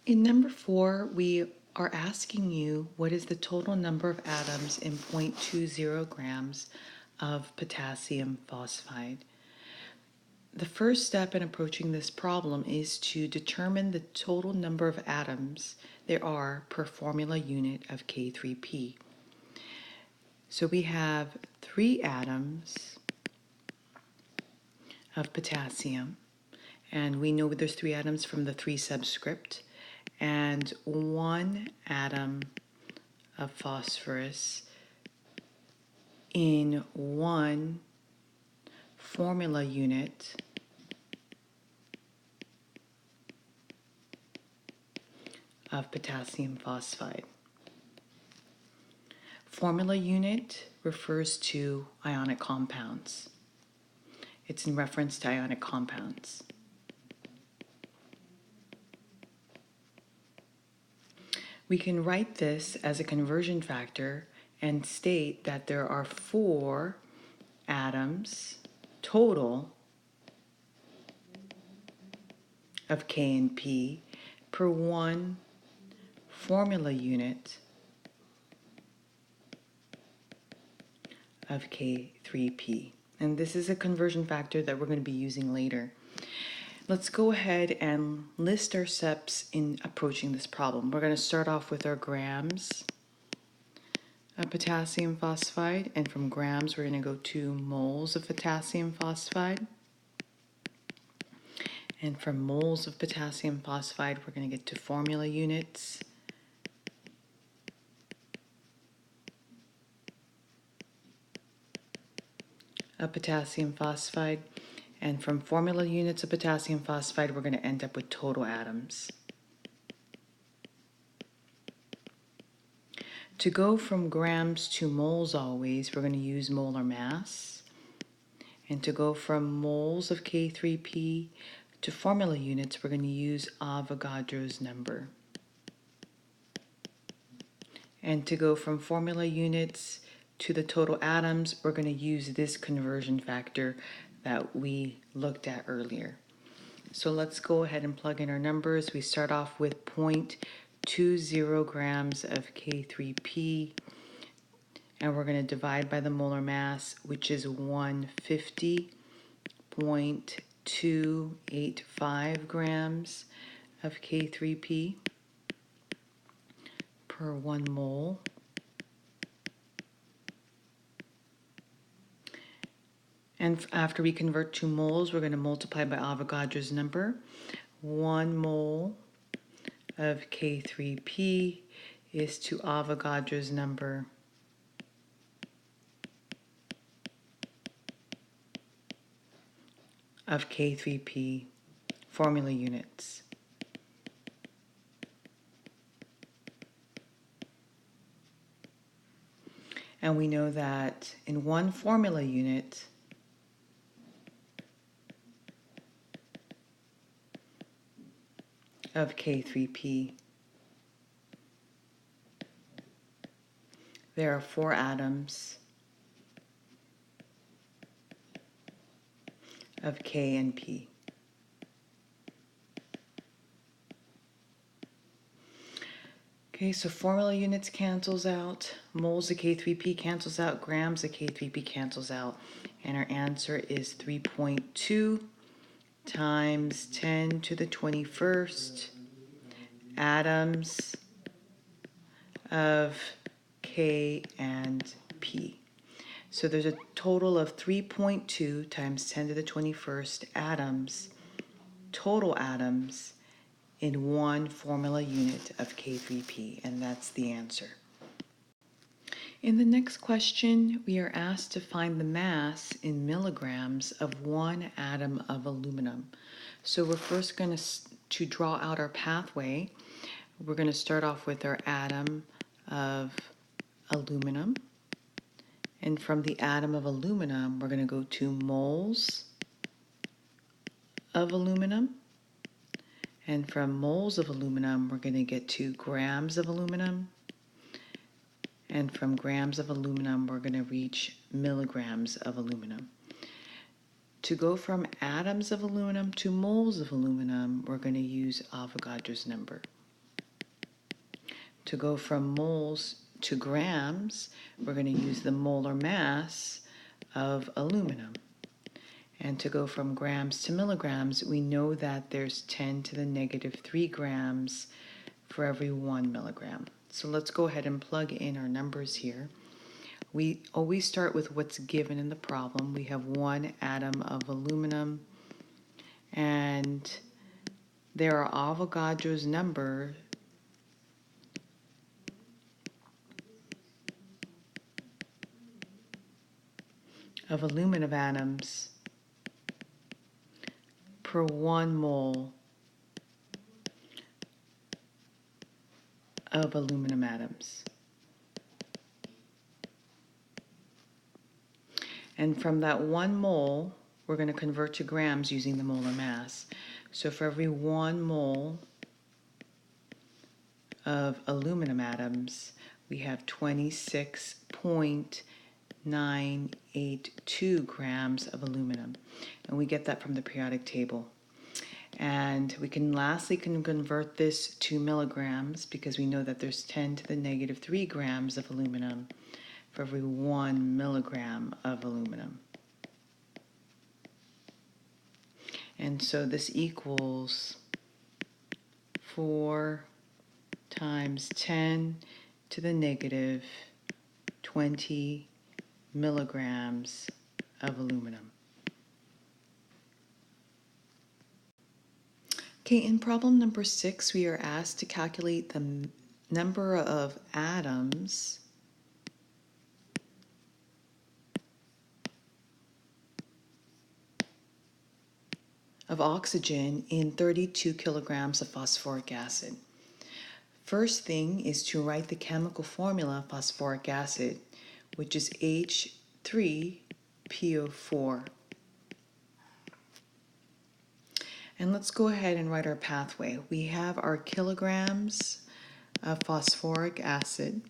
In number 4, we are asking you what is the total number of atoms in 0.20 grams of potassium phosphide. The first step in approaching this problem is to determine the total number of atoms there are per formula unit of K3P. So we have 3 atoms of potassium, and we know there's 3 atoms from the 3 subscript, and 1 atom of phosphorus in 1 formula unit of potassium phosphide. Formula unit refers to ionic compounds. It's in reference to ionic compounds. We can write this as a conversion factor and state that there are 4 atoms total of K and P per 1 formula unit of K3P. And this is a conversion factor that we're going to be using later. Let's go ahead and list our steps in approaching this problem. We're going to start off with our grams of potassium phosphide, and from grams we're going to go to moles of potassium phosphide. And from moles of potassium phosphide we're going to get to formula units. Of potassium phosphide, and from formula units of potassium phosphide we're going to end up with total atoms. To go from grams to moles always, we're going to use molar mass, and to go from moles of K3P to formula units we're going to use Avogadro's number, and to go from formula units to the total atoms, we're going to use this conversion factor that we looked at earlier. So let's go ahead and plug in our numbers. We start off with 0.20 grams of K3P, and we're going to divide by the molar mass, which is 150.285 grams of K3P per 1 mole. And after we convert to moles, we're going to multiply by Avogadro's number. 1 mole of K3P is to Avogadro's number of K3P formula units. And we know that in 1 formula unit, of K3P, there are 4 atoms of K and P. Okay, so formula units cancels out, moles of K3P cancels out, grams of K3P cancels out, and our answer is 3.2 times 10 to the 21st atoms of K and P. So there's a total of 3.2 times 10 to the 21st atoms, total atoms, in 1 formula unit of K3P, and that's the answer. In the next question, we are asked to find the mass in milligrams of 1 atom of aluminum. So we're first going to draw out our pathway. We're going to start off with our atom of aluminum. And from the atom of aluminum, we're going to go to moles of aluminum. And from moles of aluminum, we're going to get to grams of aluminum. And from grams of aluminum, we're going to reach milligrams of aluminum. To go from atoms of aluminum to moles of aluminum, we're going to use Avogadro's number. To go from moles to grams, we're going to use the molar mass of aluminum. And to go from grams to milligrams, we know that there's 10 to the negative 3 grams for every 1 milligram. So let's go ahead and plug in our numbers here. We always start with what's given in the problem. We have 1 atom of aluminum, and there are Avogadro's number of aluminum atoms per 1 mole of aluminum atoms. And from that 1 mole, we're going to convert to grams using the molar mass. So for every 1 mole of aluminum atoms, we have 26.982 grams of aluminum. And we get that from the periodic table. And we can lastly convert this to milligrams because we know that there's 10 to the negative 3 grams of aluminum for every 1 milligram of aluminum. And so this equals 4 times 10 to the negative 20 milligrams of aluminum. Okay, in problem number 6, we are asked to calculate the number of atoms of oxygen in 32 kilograms of phosphoric acid. First thing is to write the chemical formula of phosphoric acid, which is H3PO4. And let's go ahead and write our pathway. We have our kilograms of phosphoric acid,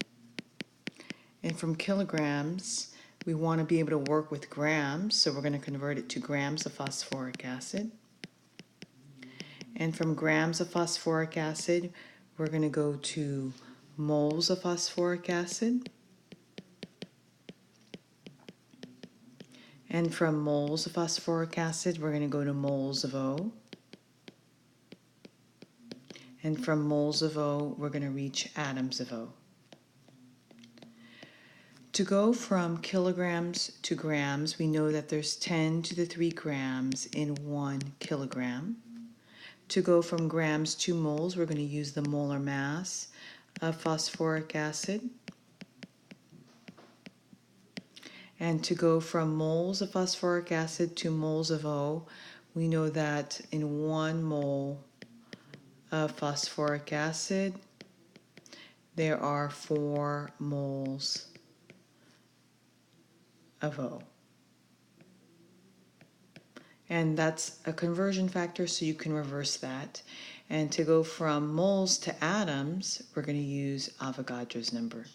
and from kilograms, we want to be able to work with grams, so we're going to convert it to grams of phosphoric acid. And from grams of phosphoric acid, we're going to go to moles of phosphoric acid. And from moles of phosphoric acid, we're going to go to moles of O. And from moles of O, we're going to reach atoms of O. To go from kilograms to grams, we know that there's 10 to the 3 grams in 1 kilogram. To go from grams to moles, we're going to use the molar mass of phosphoric acid. And to go from moles of phosphoric acid to moles of O, we know that in 1 mole of phosphoric acid, there are 4 moles of O. And that's a conversion factor, so you can reverse that. And to go from moles to atoms, we're going to use Avogadro's number.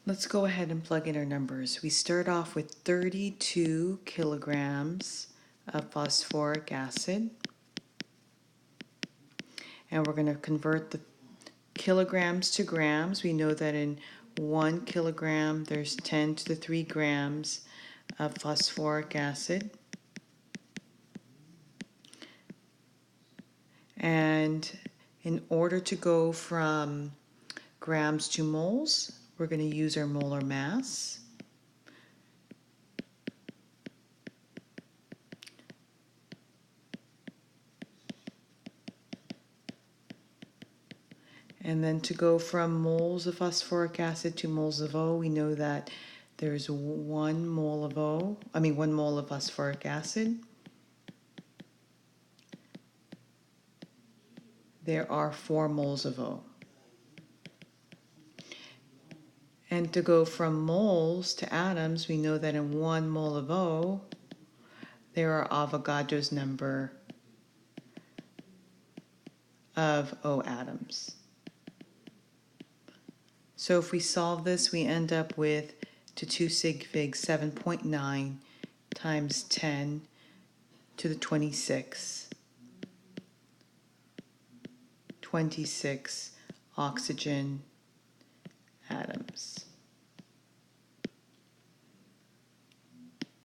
Let's go ahead and plug in our numbers. We start off with 32 kilograms of phosphoric acid. And we're going to convert the kilograms to grams. We know that in 1 kilogram, there's 10 to the 3 grams of phosphoric acid. And in order to go from grams to moles, we're going to use our molar mass. And then to go from moles of phosphoric acid to moles of O, we know that there's 1 mole of 1 mole of phosphoric acid. There are 4 moles of O. And to go from moles to atoms, we know that in 1 mole of O, there are Avogadro's number of O atoms. So if we solve this, we end up with to 2 sig fig 7.9 times 10 to the 26 oxygen